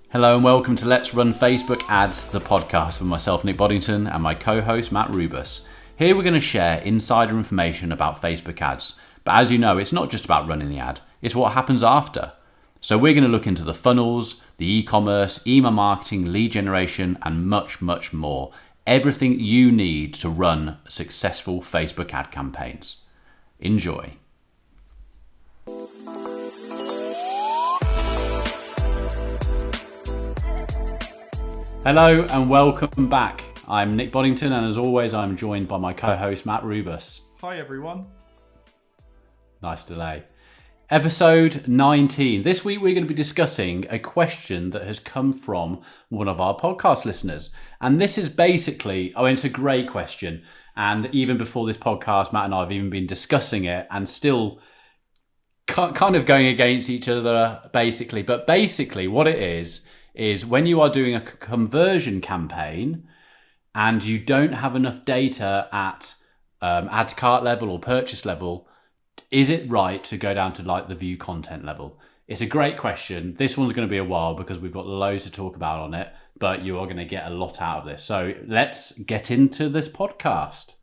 Hello and welcome to Let's Run Facebook Ads, the podcast with myself, Nick Boddington, and my co-host, Matt Rubus. Here we're going to share insider information about Facebook ads. But as you know, it's not just about running the ad, it's what happens after. So we're going to look into the funnels, the e-commerce, email marketing, lead generation, and much, much more. Everything you need to run successful Facebook ad campaigns. Enjoy. Hello and welcome back. I'm Nick Boddington, and as always, I'm joined by my co-host, Matt Rubus. Hi, everyone. Nice delay. Episode 19. This week, we're going to be discussing a question that has come from one of our podcast listeners. And this is basically, it's a great question. And even before this podcast, Matt and I have even been discussing it and still kind of going against each other, basically. But basically, what it is when you are doing a conversion campaign and you don't have enough data at add to cart level or purchase level, is it right to go down to like the view content level? It's a great question. This one's going to be a while because we've got loads to talk about on it, but you are going to get a lot out of this. So let's get into this podcast.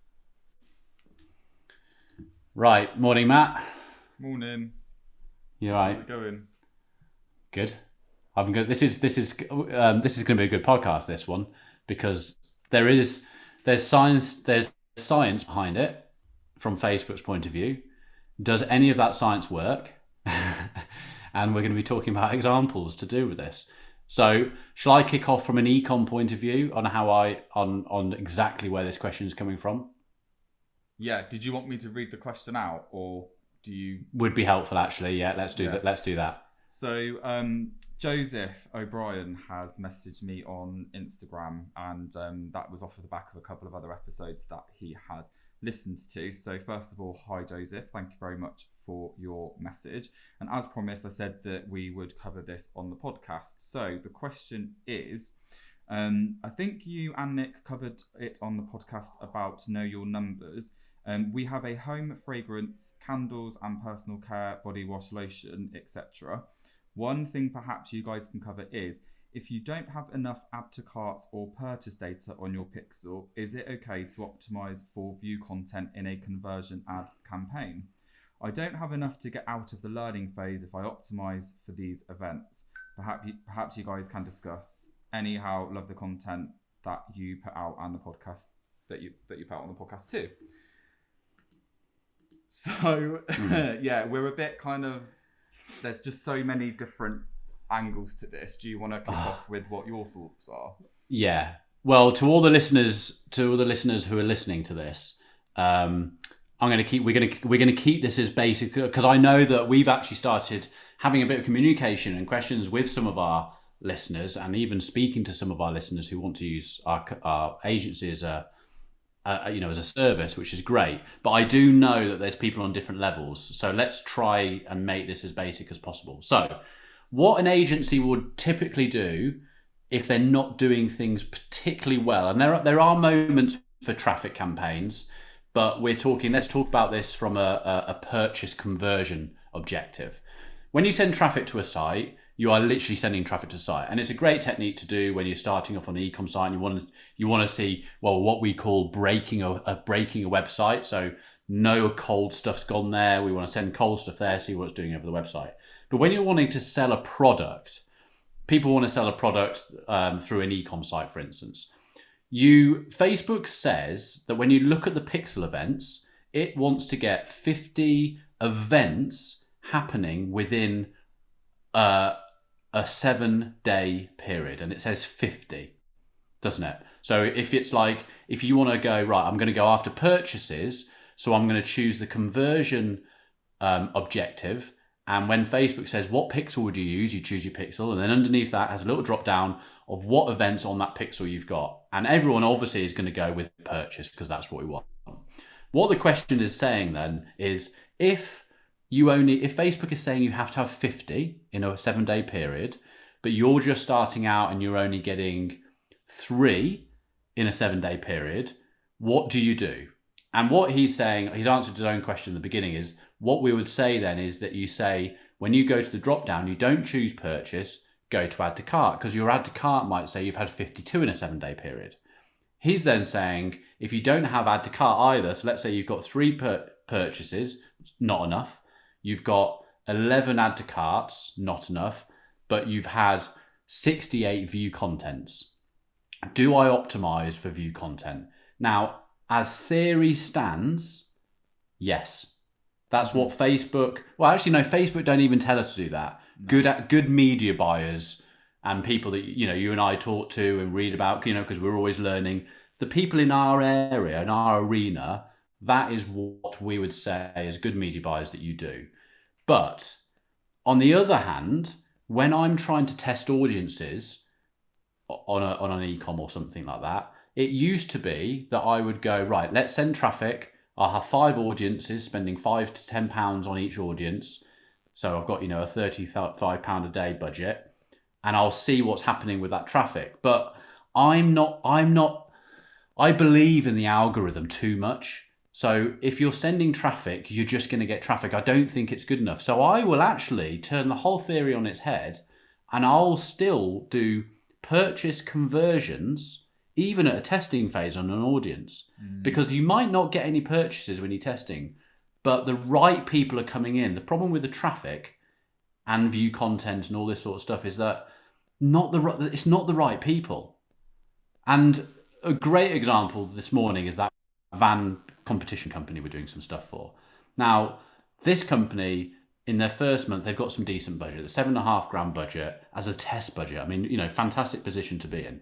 Right. Morning, Matt. Morning. You all right? How's it going? Good. I'm good. This is going to be a good podcast. This one, because there's science behind it from Facebook's point of view. Does any of that science work? And we're going to be talking about examples to do with this. So, shall I kick off from an ecom point of view on on exactly where this question is coming from? Yeah. Did you want me to read the question out, or do you? Would be helpful, actually. Yeah. Let's do that. Let's do that. So, Joseph O'Brien has messaged me on Instagram, and that was off of the back of a couple of other episodes that he has listened to. So first of all, hi Joseph, thank you very much for your message. And as promised, I said that we would cover this on the podcast. So the question is, I think you and Nick covered it on the podcast about Know Your Numbers. We have a home fragrance, candles and personal care, body wash, lotion, etc. One thing perhaps you guys can cover is, if you don't have enough add to carts or purchase data on your pixel, is it okay to optimize for view content in a conversion ad campaign? I don't have enough to get out of the learning phase if I optimize for these events. Perhaps you guys can discuss. Anyhow, love the content that you put out and the podcast that you put out on the podcast too. So yeah, we're a bit kind of, there's just so many different angles to this. Do you want to kick off with what your thoughts are? Yeah. Well, to all the listeners who are listening to this, we're going to keep this as basic, because I know that we've actually started having a bit of communication and questions with some of our listeners, and even speaking to some of our listeners who want to use our agency as as a service, which is great. But I do know that there's people on different levels. So let's try and make this as basic as possible. So what an agency would typically do if they're not doing things particularly well, and there are moments for traffic campaigns, but let's talk about this from a purchase conversion objective. When you send traffic to a site, you are literally sending traffic to a site, and it's a great technique to do when you're starting off on an e-com site and you want to see, well, what we call breaking a website. So no cold stuff's gone there. We want to send cold stuff there, see what it's doing over the website. But when you're wanting to sell a product, people want to sell a product through an e-com site, for instance. Facebook says that when you look at the pixel events, it wants to get 50 events happening within a 7-day period, and it says 50, doesn't it? So if you want to go, right, I'm going to go after purchases, so I'm going to choose the conversion objective. And when Facebook says, what pixel would you use? You choose your pixel. And then underneath that has a little drop down of what events on that pixel you've got. And everyone obviously is going to go with purchase because that's what we want. What the question is saying then is, if Facebook is saying you have to have 50 in a 7-day period, but you're just starting out and you're only getting 3 in a 7-day period, what do you do? And what he's saying, he's answered his own question in the beginning, is what we would say then is that you say, when you go to the drop down, you don't choose purchase, go to add to cart, because your add to cart might say you've had 52 in a 7-day period. He's then saying, if you don't have add to cart either, so let's say you've got 3 purchases, not enough. You've got 11 add to carts, not enough, but you've had 68 view contents. Do I optimize for view content? Now, as theory stands, yes. That's what Facebook... Well, actually, no, Facebook don't even tell us to do that. No. Good media buyers and people that, you and I talk to and read about, because we're always learning. The people in our area, in our arena, that is what we would say as good media buyers that you do. But on the other hand, when I'm trying to test audiences on an e-com or something like that, it used to be that I would go, right, let's send traffic. I'll have 5 audiences spending £5 to £10 on each audience. So I've got, a £35 a day budget, and I'll see what's happening with that traffic. But I believe in the algorithm too much. So if you're sending traffic, you're just going to get traffic. I don't think it's good enough. So I will actually turn the whole theory on its head, and I'll still do purchase conversions, even at a testing phase on an audience, because you might not get any purchases when you're testing, but the right people are coming in. The problem with the traffic and view content and all this sort of stuff is that it's not the right people. And a great example this morning is that van competition company we're doing some stuff for. Now, this company, in their first month, they've got some decent budget, the £7,500 budget as a test budget. I mean, fantastic position to be in.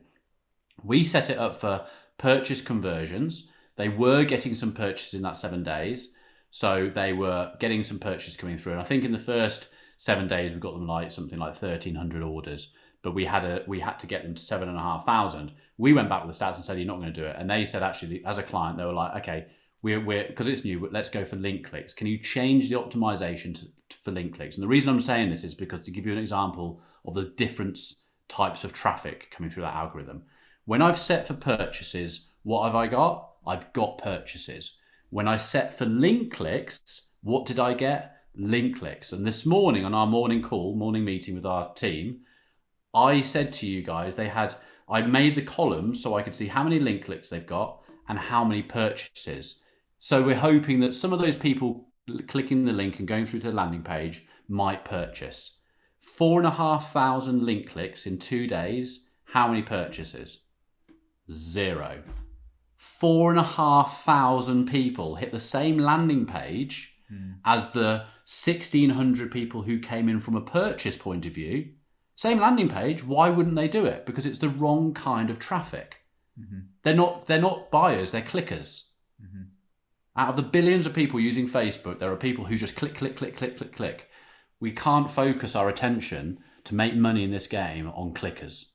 We set it up for purchase conversions. They were getting some purchases in that 7 days. So they were getting some purchases coming through. And I think in the first 7 days, we got them something like 1,300 orders. But we had to get them to 7,500. We went back with the stats and said, you're not going to do it. And they said, actually, as a client, they were like, okay, we're because it's new, let's go for link clicks. Can you change the optimization for link clicks? And the reason I'm saying this is because to give you an example of the different types of traffic coming through that algorithm. When I've set for purchases, what have I got? I've got purchases. When I set for link clicks, what did I get? Link clicks. And this morning on our morning meeting with our team, I said to you guys, I made the columns so I could see how many link clicks they've got and how many purchases. So we're hoping that some of those people clicking the link and going through to the landing page might purchase. 4,500 link clicks in 2 days. How many purchases? 0. 4,500 people hit the same landing page as the 1,600 people who came in from a purchase point of view. Same landing page. Why wouldn't they do it? Because it's the wrong kind of traffic. They're not buyers, they're clickers. Out of the billions of people using Facebook, there are people who just click, click, click, click, click, click. We can't focus our attention to make money in this game on clickers.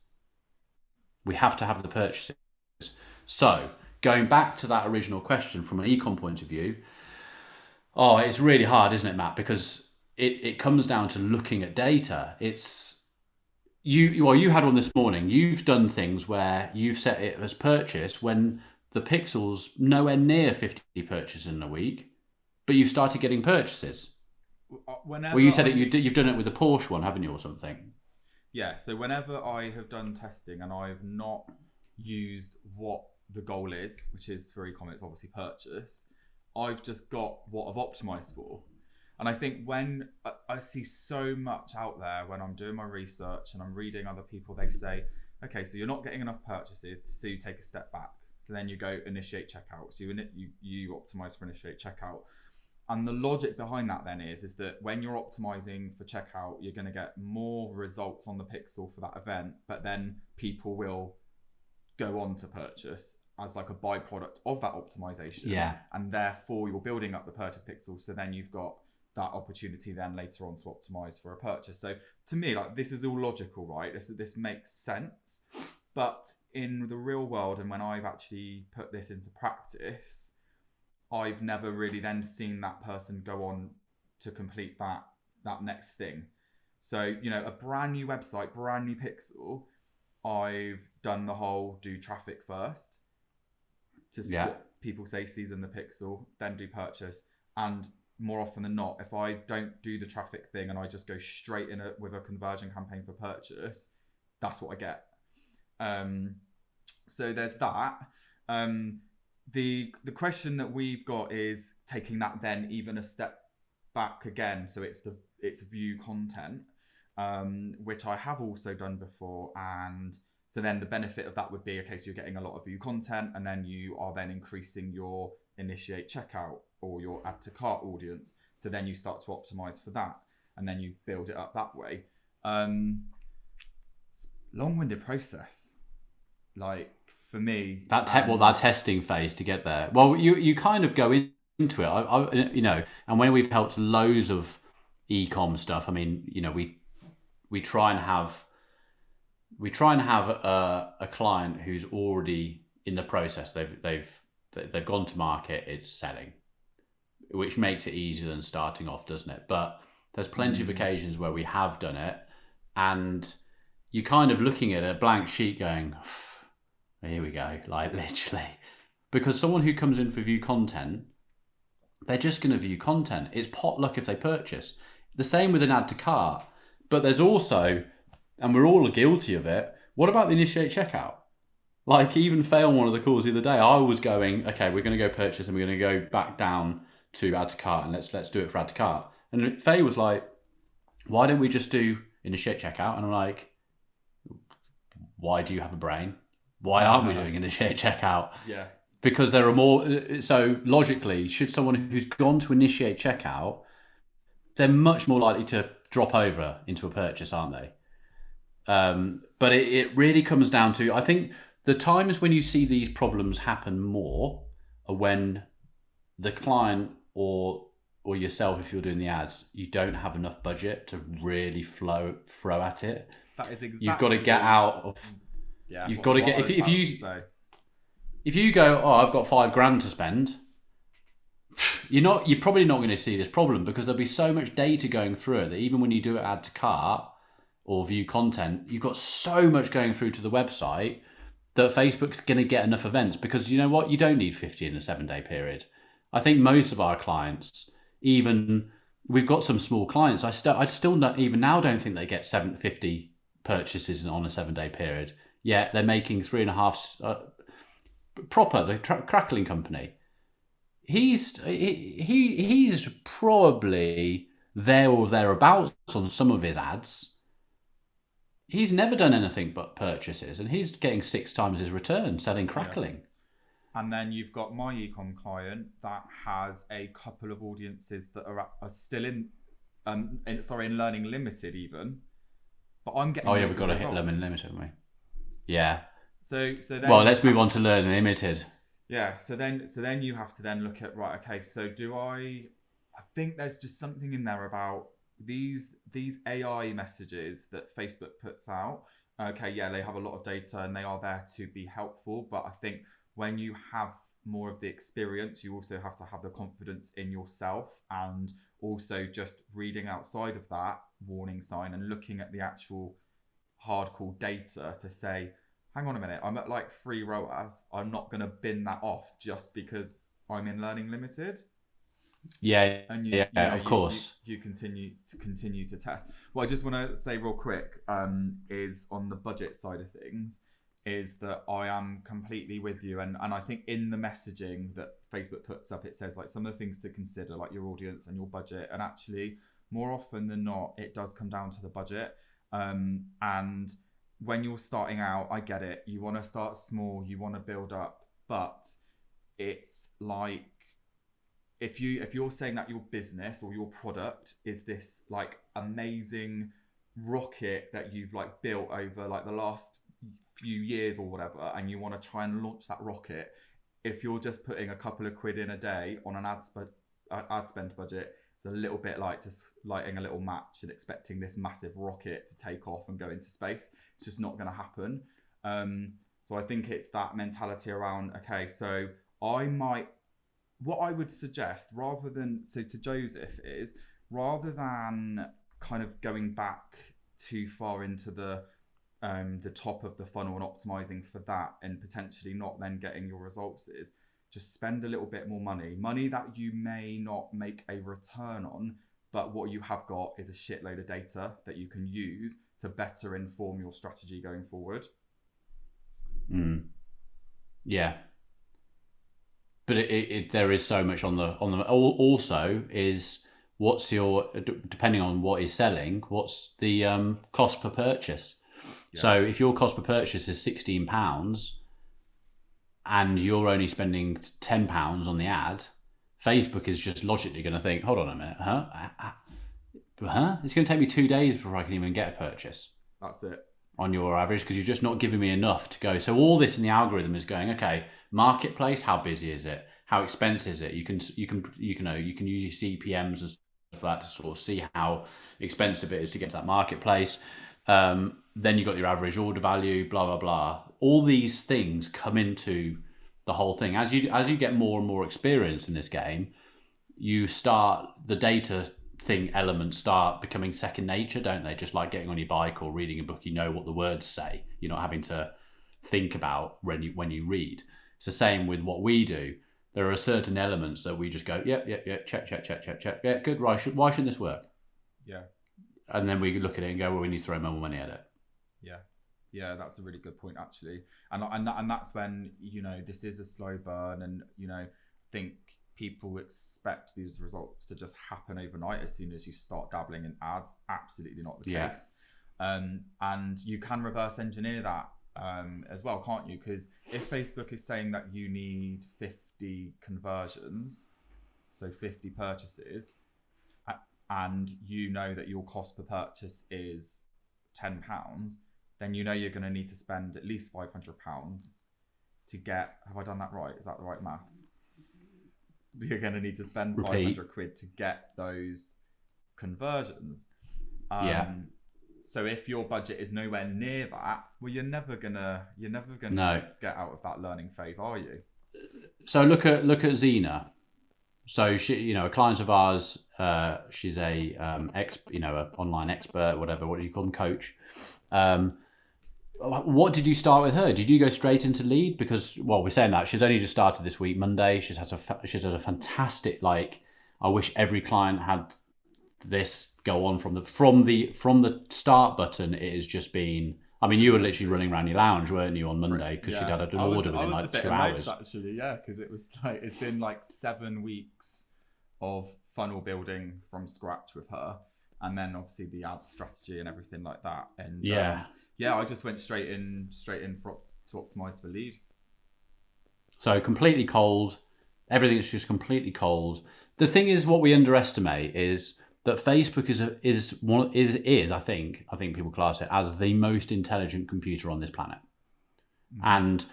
We have to have the purchases. So, going back to that original question from an e-com point of view, it's really hard, isn't it, Matt? Because it comes down to looking at data. You had one this morning. You've done things where you've set it as purchase when the pixel's nowhere near 50 purchases in a week, but you've started getting purchases. Well, you said you've done it with the Porsche one, haven't you, or something? Yeah, so whenever I have done testing and I've not used what the goal is, which is for e-com, it's obviously purchase, I've just got what I've optimized for. And I think when I see so much out there, when I'm doing my research and I'm reading other people, they say, okay, so you're not getting enough purchases, so you take a step back. So then you go initiate checkout. So you optimize for initiate checkout. And the logic behind that then is that when you're optimizing for checkout, you're going to get more results on the pixel for that event, but then people will go on to purchase as like a byproduct of that optimization. Yeah. And therefore you're building up the purchase pixel. So then you've got that opportunity then later on to optimize for a purchase. So to me, like, this is all logical, right? This makes sense. But in the real world, and when I've actually put this into practice, I've never really then seen that person go on to complete that next thing. So, a brand new website, brand new pixel, I've done the whole do traffic first to see what people say, season the pixel, then do purchase. And more often than not, if I don't do the traffic thing and I just go straight in with a conversion campaign for purchase, that's what I get. So there's that. The question that we've got is taking that then even a step back again. So it's view content, which I have also done before. And so then the benefit of that would be, okay, so you're getting a lot of view content, and then you are then increasing your initiate checkout or your add to cart audience. So then you start to optimize for that, and then you build it up that way. Long-winded process. Like for me, that testing phase to get there. Well, you kind of go into it, you know, and when we've helped loads of e-com stuff, I mean, you know, we try and have a client who's already in the process. They've gone to market, it's selling, which makes it easier than starting off, doesn't it? But there's plenty of occasions where we have done it, and you're kind of looking at a blank sheet going, here we go, like literally. Because someone who comes in for view content, they're just going to view content. It's potluck if they purchase. The same with an add to cart. But there's also, and we're all guilty of it, what about the initiate checkout? Like even Faye on one of the calls the other day, I was going, okay, we're going to go purchase and we're going to go back down to add to cart and let's do it for add to cart. And Faye was like, why don't we just do initiate checkout? And I'm like, why do you have a brain? Why aren't we doing initiate checkout? Yeah. Because there are more. So logically, should someone who's gone to initiate checkout, they're much more likely to drop over into a purchase, aren't they? But it really comes down to, I think the times when you see these problems happen more are when the client or yourself, if you're doing the ads, you don't have enough budget to really throw at it. That is exactly. You've got to get out of. Yeah. You've got to get if you go, oh, I've got $5,000 to spend. You're probably not going to see this problem because there'll be so much data going through it that even when you do it add to cart or view content, you've got so much going through to the website that Facebook's going to get enough events, because you know what? You don't need 50 in a 7-day period. I think most of our clients, even we've got some small clients, I still not, even now don't think they get 750 purchases on a 7-day period. Yeah, they're making 3.5. Proper, the crackling company. He's probably there or thereabouts on some of his ads. He's never done anything but purchases, and he's getting 6 times his return selling crackling. Yeah. And then you've got my ecom client that has a couple of audiences that are still in Learning Limited even, but I'm getting. Oh yeah, we've got to hit Learning Limited, haven't we? Yeah. So then. Well, let's move on to Learning Limited. Yeah. So then you have to then look at, right, okay, so I think there's just something in there about these AI messages that Facebook puts out. Okay, yeah, they have a lot of data and they are there to be helpful, but I think when you have more of the experience, you also have to have the confidence in yourself, and also just reading outside of that warning sign and looking at the actual hardcore data to say, hang on a minute, I'm at like 3 ROAS. I'm not going to bin that off just because I'm in Learning Limited. Yeah, and of course. You continue to test. What I just want to say real quick is on the budget side of things, is that I am completely with you. And I think in the messaging that Facebook puts up, it says like some of the things to consider, like your audience and your budget. And actually, more often than not, it does come down to the budget. And when you're starting out, I get it. You want to start small, you want to build up, but it's like, if you're saying that your business or your product is this like amazing rocket that you've like built over like the last few years or whatever, and you want to try and launch that rocket, if you're just putting a couple of quid in a day on an ad spend budget, it's a little bit like just lighting a little match and expecting this massive rocket to take off and go into space. It's just not going to happen. So I think it's that mentality around, okay, so what I would suggest, to Joseph, is rather than kind of going back too far into the top of the funnel and optimizing for that and potentially not then getting your results, is just spend a little bit more money that you may not make a return on, but what you have got is a shitload of data that you can use to better inform your strategy going forward. Yeah. But there is so much on the also is what's your, depending on what is selling, what's the cost per purchase. Yeah. So if your cost per purchase is £16 and you're only spending £10 on the ad, Facebook is just logically going to think, hold on a minute, it's going to take me 2 days before I can even get a purchase. That's it. On your average, because you're just not giving me enough to go. So all this in the algorithm is going, okay, marketplace, how busy is it? How expensive is it? You can use your CPMs and stuff like that to sort of see how expensive it is to get to that marketplace. Then you've got your average order value, blah blah blah. All these things come into the whole thing. As you get more and more experience in this game, you start the data thing elements start becoming second nature, don't they? Just like getting on your bike or reading a book, you know what the words say. You're not having to think about when you read. It's the same with what we do. There are certain elements that we just go, yep, check, yeah, good. Why shouldn't this work? Yeah. And then we look at it and go, well, we need to throw more money at it. Yeah, that's a really good point actually. And that's when, this is a slow burn, and think people expect these results to just happen overnight as soon as you start dabbling in ads. Absolutely not the case. And you can reverse engineer that as well, can't you? Because if Facebook is saying that you need 50 conversions, so 50 purchases, and you know that your cost per purchase is £10, then you're going to need to spend at least £500 to get, have I done that right? Is that the right maths? You're going to need to spend 500 quid to get those conversions. So if your budget is nowhere near that, well, you're never gonna get out of that learning phase, are you? So look at Zena. So she, a client of ours, she's a a online expert, whatever. What do you call them, coach? What did you start with her? Did you go straight into lead? Because, well, we're saying that she's only just started this week, Monday. She's had a fantastic, I wish every client had this go on from the start button. It has just been, I mean, you were literally running around your lounge, weren't you, on Monday? Because she'd had an order within 2 hours. Actually, yeah, because it was it's been 7 weeks of funnel building from scratch with her, and then obviously the ad strategy and everything like that. And I just went straight in to Optimise for lead. So completely cold. Everything's just completely cold. The thing is, what we underestimate is that Facebook is I think people class it as the most intelligent computer on this planet. And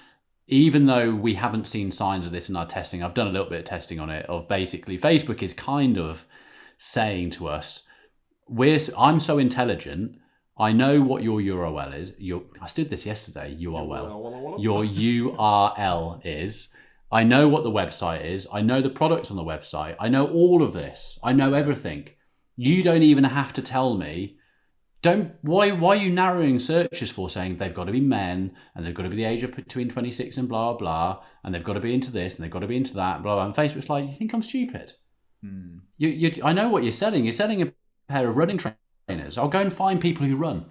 even though we haven't seen signs of this in our testing, I've done a little bit of testing on it, of basically Facebook is kind of saying to us, I'm so intelligent, I know what your URL is. I did this yesterday, URL. Your URL is. I know what the website is. I know the products on the website. I know all of this. I know everything. You don't even have to tell me. Why are you narrowing searches for, saying they've got to be men and they've got to be the age of between 26 and blah, blah, and they've got to be into this and they've got to be into that, blah, blah. And Facebook's like, you think I'm stupid? I know what you're selling. You're selling a pair of running trainers. I'll go and find people who run.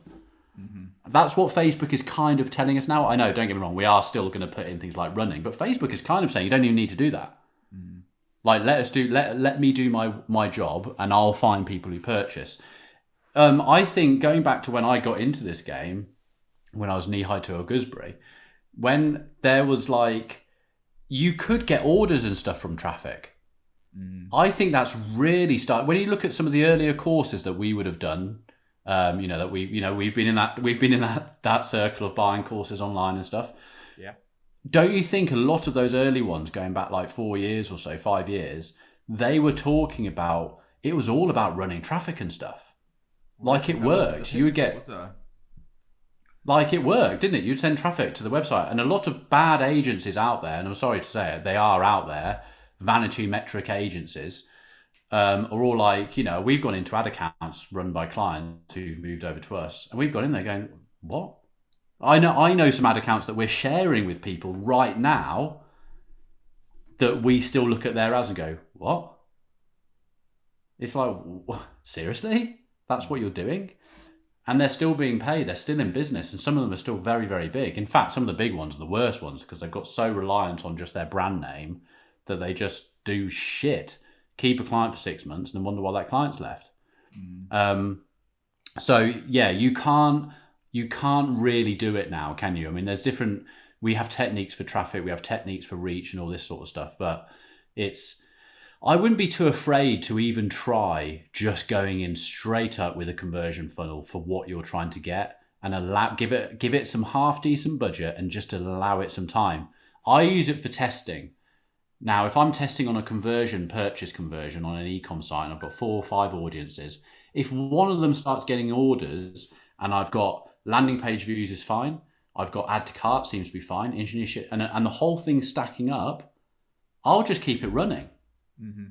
That's what Facebook is kind of telling us now. I know, don't get me wrong, we are still going to put in things like running, but Facebook is kind of saying you don't even need to do that. Let me do my job, and I'll find people who purchase. I think going back to when I got into this game, when I was knee-high to a gooseberry, when there was you could get orders and stuff from traffic. I think that's really started. When you look at some of the earlier courses that we would have done, that we've been in that circle of buying courses online and stuff. Yeah. Don't you think a lot of those early ones, going back 4 years or so, 5 years, they were talking about, it was all about running traffic and stuff. It worked. You would get, it worked, didn't it? You'd send traffic to the website, and a lot of bad agencies out there, and I'm sorry to say it, they are out there, vanity metric agencies, are all we've gone into ad accounts run by clients who moved over to us, and we've gone in there going, what? I know some ad accounts that we're sharing with people right now that we still look at their ads and go, what? It's like, seriously? That's what you're doing? And they're still being paid. They're still in business. And some of them are still very, very big. In fact, some of the big ones are the worst ones because they've got so reliant on just their brand name that they just do shit. Keep a client for 6 months and then wonder why that client's left. So yeah, you can't really do it now, can you? I mean, we have techniques for traffic, we have techniques for reach and all this sort of stuff, but I wouldn't be too afraid to even try just going in straight up with a conversion funnel for what you're trying to get and give it some half decent budget and just allow it some time. I use it for testing. Now, if I'm testing on a purchase conversion on an e-com site and I've got 4 or 5 audiences, if one of them starts getting orders and I've got landing page views is fine, I've got add to cart seems to be fine, engineership, and the whole thing's stacking up, I'll just keep it running. Mm-hmm.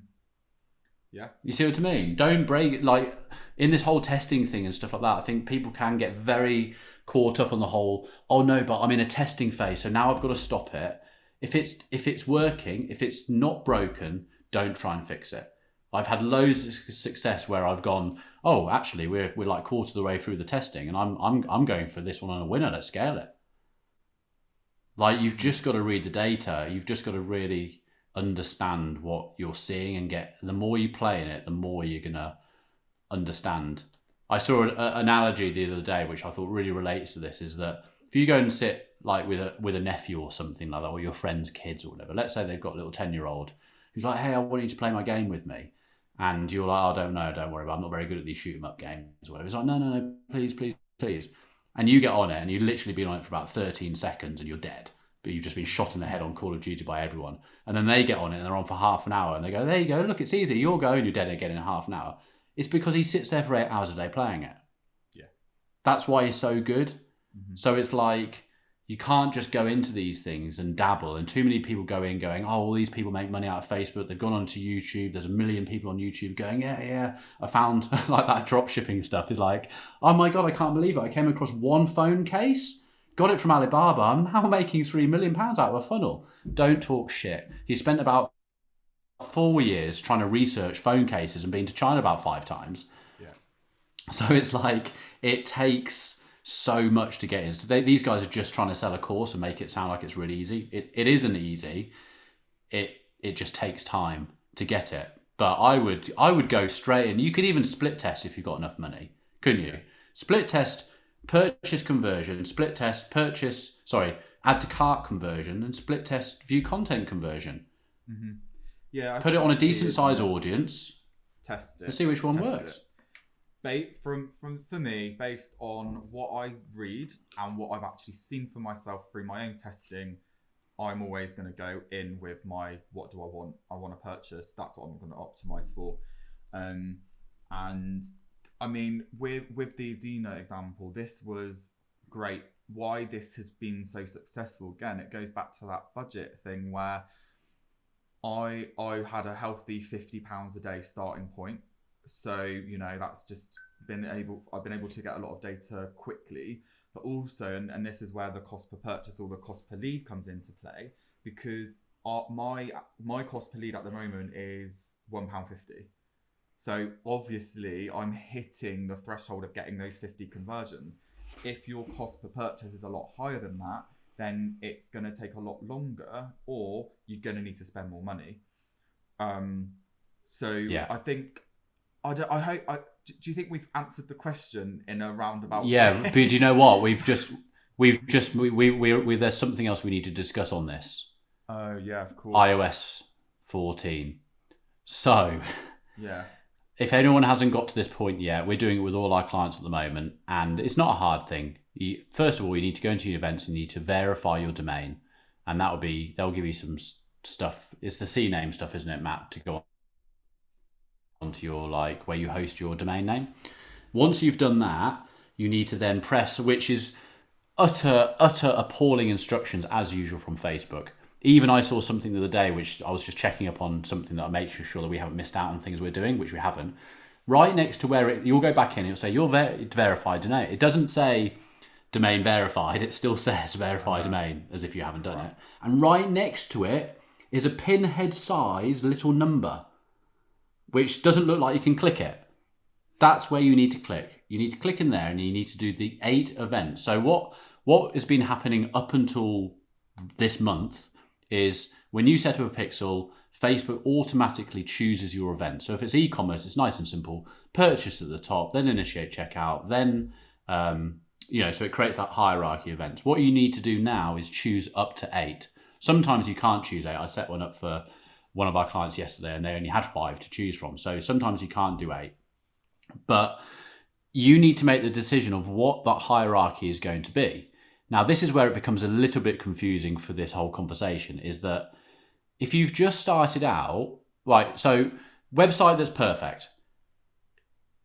Yeah. You see what I mean? Don't break it. Like in this whole testing thing and stuff like that, I think people can get very caught up on the whole, oh no, but I'm in a testing phase, so now I've got to stop it. If it's working, if it's not broken, don't try and fix it. I've had loads of success where I've gone, oh, actually, we're like quarter of the way through the testing, and I'm going for this one on a winner. Let's scale it. Like you've just got to read the data. You've just got to really understand what you're seeing and get. The more you play in it, the more you're gonna understand. I saw an analogy the other day, which I thought really relates to this. Is that if you go and sit like with a nephew or something like that, or your friend's kids or whatever. Let's say they've got a little 10-year-old who's like, hey, I want you to play my game with me. And you're like, oh, I don't know, don't worry about it. I'm not very good at these shoot 'em up games or whatever. It's like, no, please. And you get on it and you literally been on it for about 13 seconds and you're dead. But you've just been shot in the head on Call of Duty by everyone. And then they get on it and they're on for half an hour and they go, there you go, look, it's easy. You'll go and you're dead again in half an hour. It's because he sits there for 8 hours a day playing it. Yeah. That's why he's so good. Mm-hmm. So it's like, you can't just go into these things and dabble. And too many people go in going, oh, all these people make money out of Facebook. They've gone onto YouTube. There's 1 million people on YouTube going, yeah. I found like that drop shipping stuff is like, oh my God, I can't believe it. I came across one phone case, got it from Alibaba. I'm now making £3 million out of a funnel. Don't talk shit. He spent about 4 years trying to research phone cases and been to China about 5 times. Yeah. So it's like, it takes so much to get in. These guys are just trying to sell a course and make it sound like it's really easy. It isn't easy. It just takes time to get it. But I would go straight in. You could even split test if you've got enough money, couldn't you? Split test purchase conversion, split test add to cart conversion, and split test view content conversion. Mm-hmm. Yeah. Put it on a decent size audience. Test it. And see which one works. For me, based on what I read and what I've actually seen for myself through my own testing, I'm always going to go in with my, what do I want? I want to purchase. That's what I'm going to optimize for. And I mean, with the Xena example, this was great. Why this has been so successful, again, it goes back to that budget thing where I had a healthy £50 a day starting point. So, you know, that's just I've been able to get a lot of data quickly, but also, and this is where the cost per purchase or the cost per lead comes into play, because my cost per lead at the moment is £1.50. So obviously I'm hitting the threshold of getting those 50 conversions. If your cost per purchase is a lot higher than that, then it's going to take a lot longer, or you're going to need to spend more money. So yeah. I think, do you think we've answered the question in a roundabout way? Yeah, but do you know what? There's something else we need to discuss on this. Oh yeah, of course. iOS 14. So, yeah. If anyone hasn't got to this point yet, we're doing it with all our clients at the moment, and it's not a hard thing. First of all, you need to go into your events and you need to verify your domain, and they'll give you some stuff. It's the CNAME stuff, isn't it, Matt, to go onto your, like, where you host your domain name. Once you've done that, you need to then press, which is utter appalling instructions as usual from Facebook. Even I saw something the other day, which I was just checking up on something that I make sure that we haven't missed out on things we're doing, which we haven't. Right next to where you'll go back in, it'll say you're verified domain. It doesn't say domain verified. It still says verified domain, as if you haven't done it. And right next to it, is a pinhead size little number, which doesn't look like you can click it. That's where you need to click. You need to click in there and you need to do the 8 events. So what has been happening up until this month is when you set up a pixel, Facebook automatically chooses your event. So if it's e-commerce, it's nice and simple. Purchase at the top, then initiate checkout, then, so it creates that hierarchy of events. What you need to do now is choose up to 8. Sometimes you can't choose 8. I set one up for one of our clients yesterday and they only had 5 to choose from. So sometimes you can't do 8. But you need to make the decision of what that hierarchy is going to be. Now, this is where it becomes a little bit confusing for this whole conversation, is that if you've just started out, right, so website that's perfect,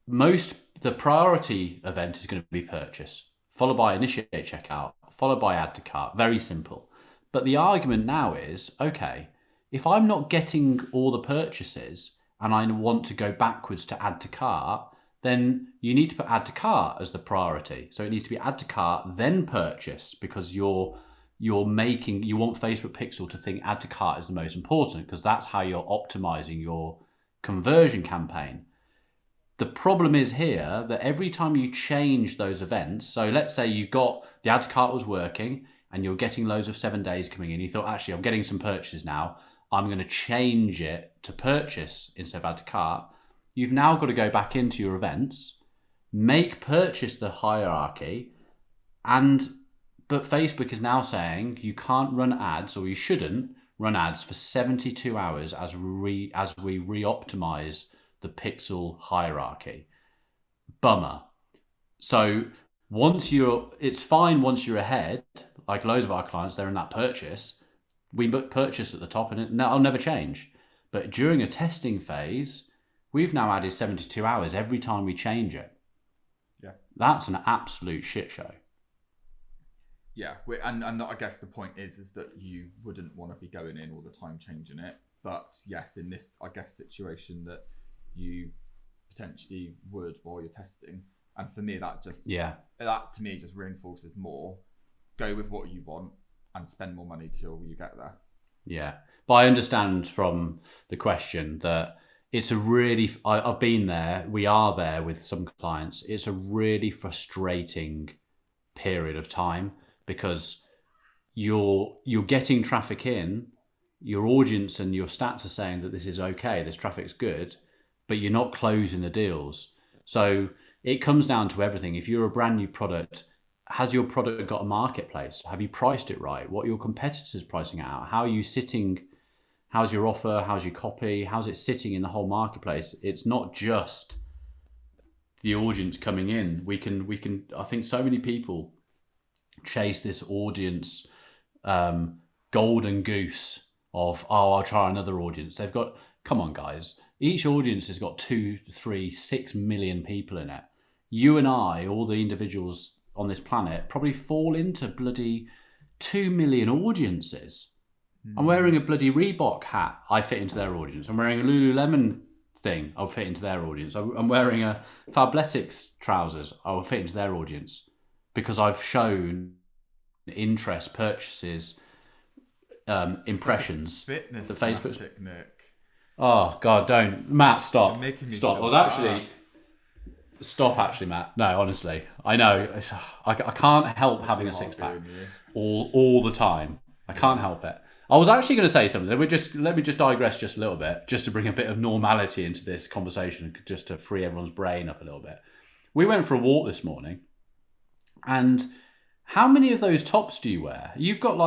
the priority event is going to be purchase, followed by initiate checkout, followed by add to cart. Very simple. But the argument now is, okay, if I'm not getting all the purchases and I want to go backwards to add to cart, then you need to put add to cart as the priority. So it needs to be add to cart, then purchase, because you want Facebook Pixel to think add to cart is the most important, because that's how you're optimizing your conversion campaign. The problem is here that every time you change those events, so let's say you got the add to cart was working and you're getting loads of 7 days coming in, you thought, actually, I'm getting some purchases now, I'm going to change it to purchase instead of add to cart. You've now got to go back into your events, make purchase the hierarchy, but Facebook is now saying you can't run ads, or you shouldn't run ads for 72 hours as we re-optimize the pixel hierarchy. Bummer. So it's fine once you're ahead, like loads of our clients, they're in that purchase. We book purchase at the top and that'll never change. But during a testing phase, we've now added 72 hours every time we change it. Yeah. That's an absolute shit show. Yeah, and I guess the point is that you wouldn't want to be going in all the time changing it. But yes, in this, I guess, situation that you potentially would while you're testing. And for me, that to me just reinforces more. Go with what you want and spend more money till you get there. Yeah, but I understand from the question that it's I've been there, we are there with some clients. It's a really frustrating period of time because you're getting traffic in, your audience and your stats are saying that this is okay, this traffic's good, but you're not closing the deals. So it comes down to everything. If you're a brand new product, has your product got a marketplace? Have you priced it right? What are your competitors pricing out? How are you sitting? How's your offer? How's your copy? How's it sitting in the whole marketplace? It's not just the audience coming in. We can. I think so many people chase this audience golden goose of, I'll try another audience. Come on guys. Each audience has got 2, 3, 6 million people in it. You and I, all the individuals on this planet, probably fall into bloody 2 million audiences. I'm wearing a bloody Reebok hat, I fit into their audience. I'm wearing a Lululemon thing, I'll fit into their audience. I'm wearing a Fabletics trousers, I'll fit into their audience. Because I've shown interest, purchases, impressions. Fitness the Facebook. Nick. Oh God, don't, Matt, stop. You're making me stop. feel Stop, actually, Matt. No, honestly, I know. I can't help having a six pack all the time. I can't help it. I was actually going to say something. Let me just digress just a little bit, just to bring a bit of normality into this conversation, just to free everyone's brain up a little bit. We went for a walk this morning, and how many of those tops do you wear? You've got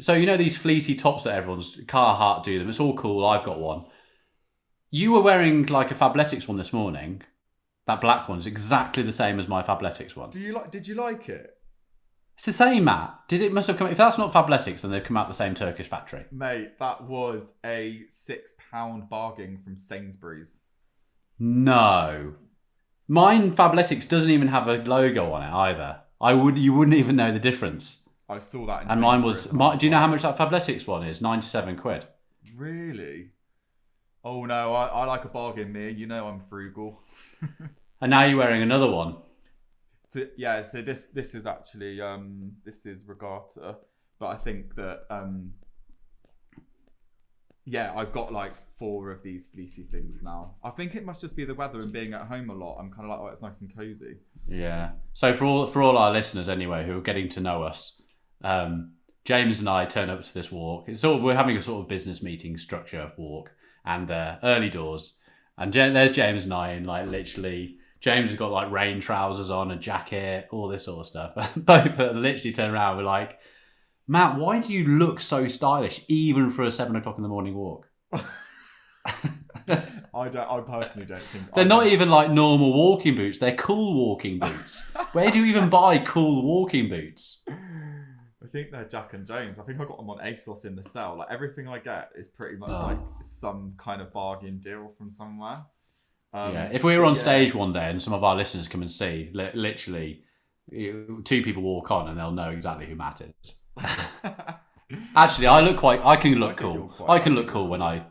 so you know these fleecy tops that everyone's Carhartt do them. It's all cool. I've got one. You were wearing like a Fabletics one this morning. That black one's exactly the same as my Fabletics one. Did you like it? It's the same, Matt. It must have come. If that's not Fabletics, then they've come out the same Turkish factory. Mate, that was a £6 bargain from Sainsbury's. No, mine Fabletics doesn't even have a logo on it either. You wouldn't even know the difference. I saw that. And mine was. Do you know how much that Fabletics one is? £97. Really? Oh no, I like a bargain, me. You know I'm frugal. And now you're wearing another one. So this is actually this is Regatta, but I think that Yeah, I've got like 4 of these fleecy things now. I think it must just be the weather and being at home a lot. I'm kind of like, oh, it's nice and cozy. Yeah. So for all our listeners anyway who are getting to know us, James and I turn up to this walk. It's sort of, we're having a sort of business meeting structure walk, and early doors, and there's James and I in like literally. James has got like rain trousers on, a jacket, all this sort of stuff. Both literally turn around. We're like, Matt, why do you look so stylish even for a 7 o'clock in the morning walk? I personally don't think they're not even like normal walking boots. They're cool walking boots. Where do you even buy cool walking boots? I think they're Jack and Jones. I think I got them on ASOS in the sale. Like everything I get is pretty much like some kind of bargain deal from somewhere. Yeah. If we were on stage one day and some of our listeners come and see, literally 2 people walk on and they'll know exactly who Matt is. Actually, I can look cool. I can look cool when I.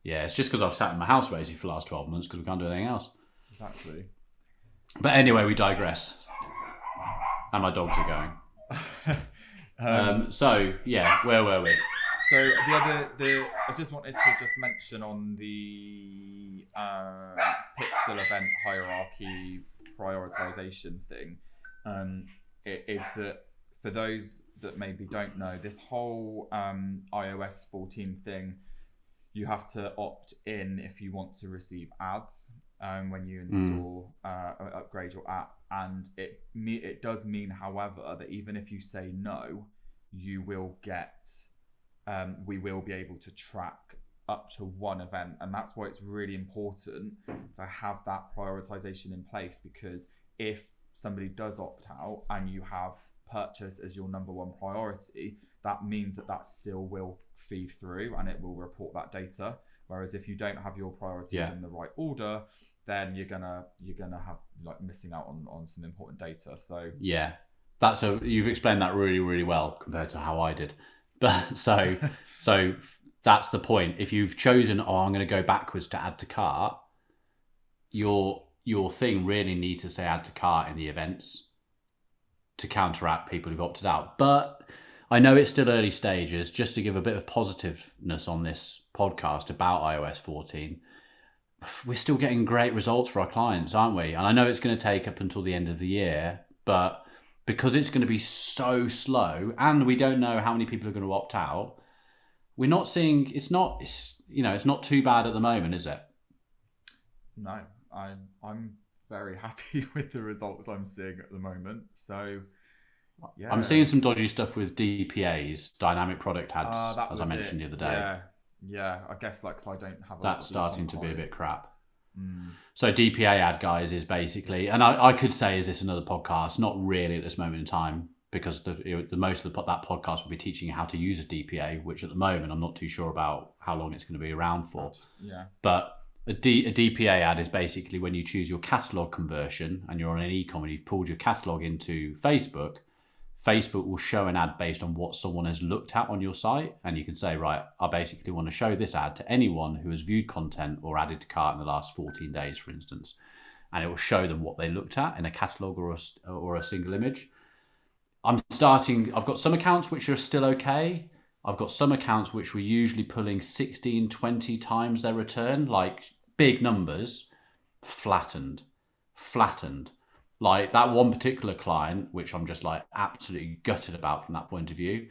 Yeah, it's just because I've sat in my house basically for the last 12 months because we can't do anything else. Exactly. But anyway, we digress. And my dogs are going. So yeah, where were we? So I just wanted to just mention on the pixel event hierarchy prioritization thing, it is that for those that maybe don't know, this whole iOS 14 thing, you have to opt in if you want to receive ads when you install upgrade your app, and it does mean, however, that even if you say no, you will get we will be able to track up to 1 event, and that's why it's really important to have that prioritization in place, because if somebody does opt out and you have purchase as your number 1 priority, that means that still will feed through and it will report that data. Whereas if you don't have your priorities in the right order, then you're gonna have like missing out on some important data. So yeah, you've explained that really, really well compared to how I did. But so that's the point. If you've chosen, I'm going to go backwards to add to cart, your thing really needs to say add to cart in the events to counteract people who've opted out. But I know it's still early stages. Just to give a bit of positiveness on this podcast about iOS 14, we're still getting great results for our clients, aren't we? And I know it's going to take up until the end of the year, but because it's going to be so slow and we don't know how many people are going to opt out, we're not seeing, it's not too bad at the moment, is it? No, I'm very happy with the results I'm seeing at the moment. So yeah, I'm seeing some dodgy stuff with DPAs, dynamic product ads, as I mentioned the other day. Yeah. I guess like, 'cause I don't have. That's starting to be a bit crap. So DPA ad, guys, is basically, and I could say, is this another podcast? Not really at this moment in time, because the most of that podcast will be teaching you how to use a DPA, which at the moment I'm not too sure about how long it's going to be around for. Yeah. But a DPA ad is basically when you choose your catalog conversion and you're on an e-com and you've pulled your catalog into Facebook. Facebook will show an ad based on what someone has looked at on your site. And you can say, right, I basically want to show this ad to anyone who has viewed content or added to cart in the last 14 days, for instance. And it will show them what they looked at in a catalog or a single image. I've got some accounts which are still okay. I've got some accounts which were usually pulling 16, 20 times their return, like big numbers, flattened. Like that one particular client, which I'm just like absolutely gutted about from that point of view,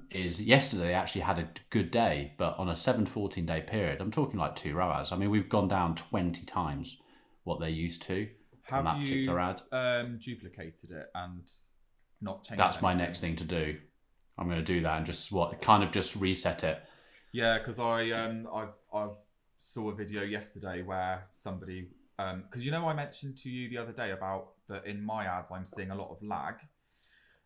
is yesterday they actually had a good day, but on a 7-14 day period, I'm talking like 2 ROAS. I mean, we've gone down 20 times what they used to on that particular ad. Duplicated it and not changed? That's my next thing to do. I'm going to do that and just reset it. Yeah, because I've saw a video yesterday where somebody. Because I mentioned to you the other day about that in my ads I'm seeing a lot of lag,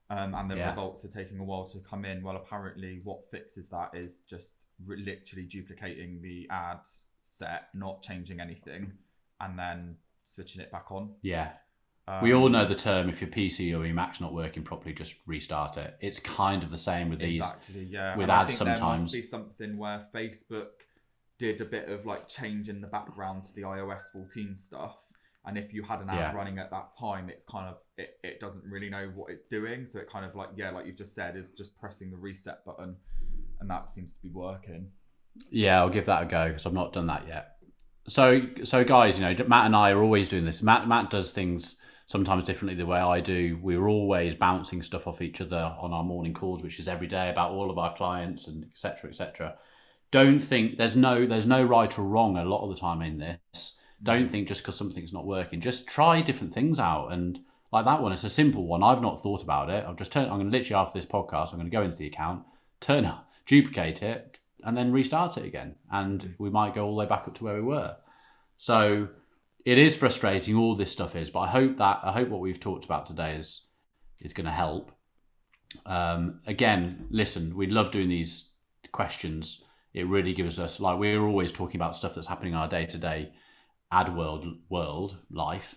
and the results are taking a while to come in. Well, apparently what fixes that is just literally duplicating the ad set, not changing anything, and then switching it back on. Yeah. We all know the term, if your PC or your Mac's not working properly, just restart it. It's kind of the same with these. Exactly, yeah. With and ads I think sometimes. There must be something where Facebook did a bit of like change in the background to the iOS 14 stuff, and if you had an ad running at that time, it's kind of it doesn't really know what it's doing, so it kind of like like you've just said, is just pressing the reset button. and that seems to be working. Yeah, I'll give that a go because I've not done that yet. So guys, Matt and I are always doing this. Matt does things sometimes differently the way I do. We're always bouncing stuff off each other on our morning calls, which is every day about all of our clients and etc. etc. Don't think there's no right or wrong a lot of the time in this. Don't think just because something's not working. Just try different things out. And like that one, it's a simple one. I've not thought about it. I'm going to literally after this podcast, I'm going to go into the account, duplicate it, and then restart it again. And we might go all the way back up to where we were. So it is frustrating, all this stuff is, but I hope what we've talked about today is going to help. Again, listen, we love doing these questions. It really gives us, like, we're always talking about stuff that's happening in our day-to-day ad world life,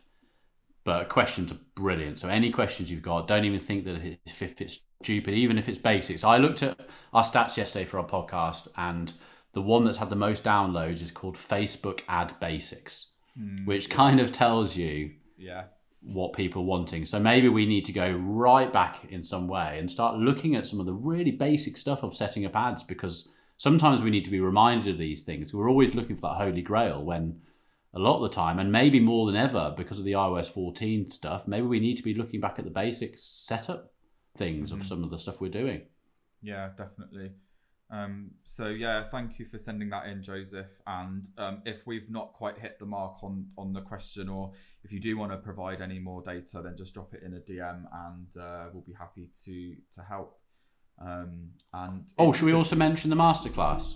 but questions are brilliant. So any questions you've got, don't even think that if it's stupid, even if it's basics. I looked at our stats yesterday for our podcast, and the one that's had the most downloads is called Facebook Ad Basics, which kind of tells you what people are wanting. So maybe we need to go right back in some way and start looking at some of the really basic stuff of setting up ads, because sometimes we need to be reminded of these things. We're always looking for that holy grail when a lot of the time, and maybe more than ever because of the iOS 14 stuff, maybe we need to be looking back at the basic setup things of some of the stuff we're doing. Yeah, definitely. So thank you for sending that in, Joseph. And if we've not quite hit the mark on the question, or if you do want to provide any more data, then just drop it in a DM, and we'll be happy to help. Should we also mention the Masterclass?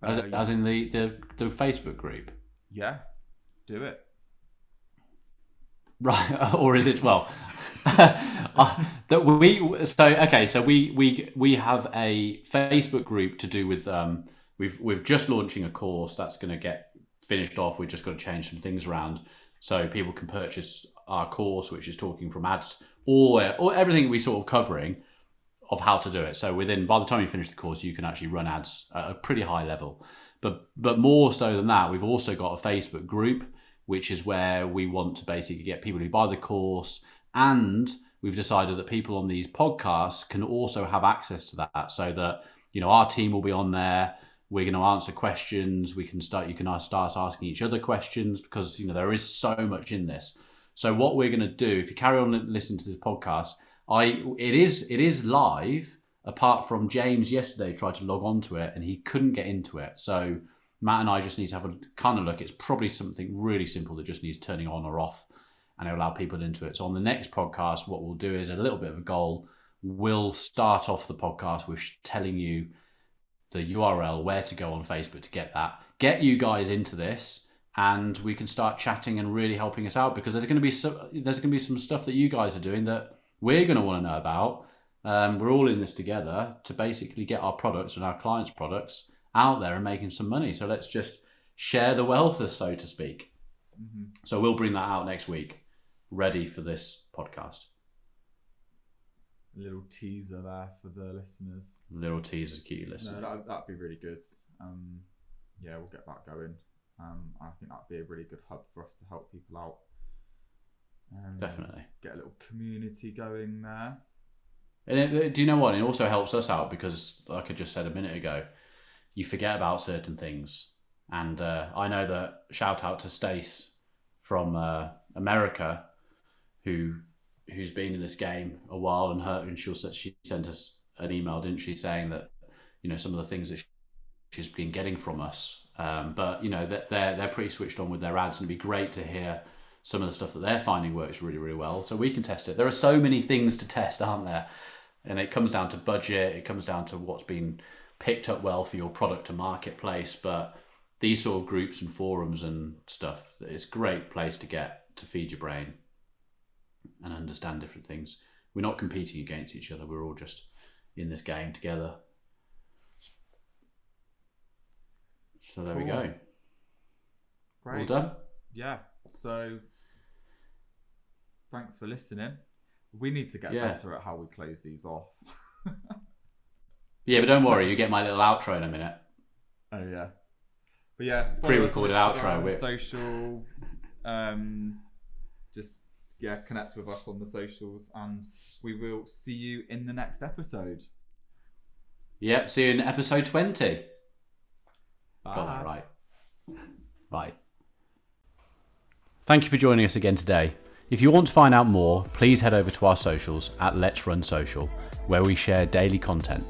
As in the Facebook group? Yeah, do it. Right, or is it that we have a Facebook group to do with we've just launching a course that's going to get finished off. We've just got to change some things around so people can purchase our course, which is talking from ads or everything we sort of covering of how to do it. So by the time you finish the course, you can actually run ads at a pretty high level. But more so than that, we've also got a Facebook group, which is where we want to basically get people who buy the course, and we've decided that people on these podcasts can also have access to that, so that our team will be on there. We're going to answer questions. You can start asking each other questions, because there is so much in this. So what we're going to do, if you carry on listening to this podcast, it is live. Apart from James yesterday tried to log on to it and he couldn't get into it. So Matt and I just need to have a kind of look. It's probably something really simple that just needs turning on or off, and it'll allow people into it. So on the next podcast, what we'll do is a little bit of a goal. We'll start off the podcast with telling you the URL, where to go on Facebook to get that, get you guys into this, and we can start chatting and really helping us out, because there's going to be some stuff that you guys are doing that we're going to want to know about. We're all in this together to basically get our products and our clients' products out there and making some money. So let's just share the wealth, so to speak. So we'll bring that out next week, ready for this podcast. A little teaser there for the listeners. Little teaser to keep you listening. No, that'd be really good. We'll get that going. I think that'd be a really good hub for us to help people out. Definitely. Get a little community going there. And do you know what? It also helps us out because, like I just said a minute ago, you forget about certain things. And I know that, shout out to Stace from America, who's been in this game a while, and she sent us an email, didn't she, saying that some of the things that she's been getting from us, but that they're pretty switched on with their ads, and it'd be great to hear some of the stuff that they're finding works really, really well, so we can test it. There are so many things to test, aren't there? And it comes down to budget, it comes down to what's been picked up well for your product and marketplace. But these sort of groups and forums and stuff, it's a great place to get to feed your brain and understand different things. We're not competing against each other, we're all just in this game together. So there we go. Great. All done? Yeah. So thanks for listening. We need to get better at how we close these off. Yeah, but don't worry, you get my little outro in a minute. Oh yeah. But yeah, pre-recorded outro. Social. Just connect with us on the socials, and we will see you in the next episode. Yep, see you in episode 20. Bye. Got that right. Right. Thank you for joining us again today. If you want to find out more, please head over to our socials at Let's Run Social, where we share daily content.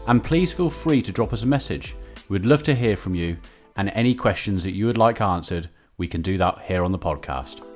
And please feel free to drop us a message. We'd love to hear from you, and any questions that you would like answered, we can do that here on the podcast.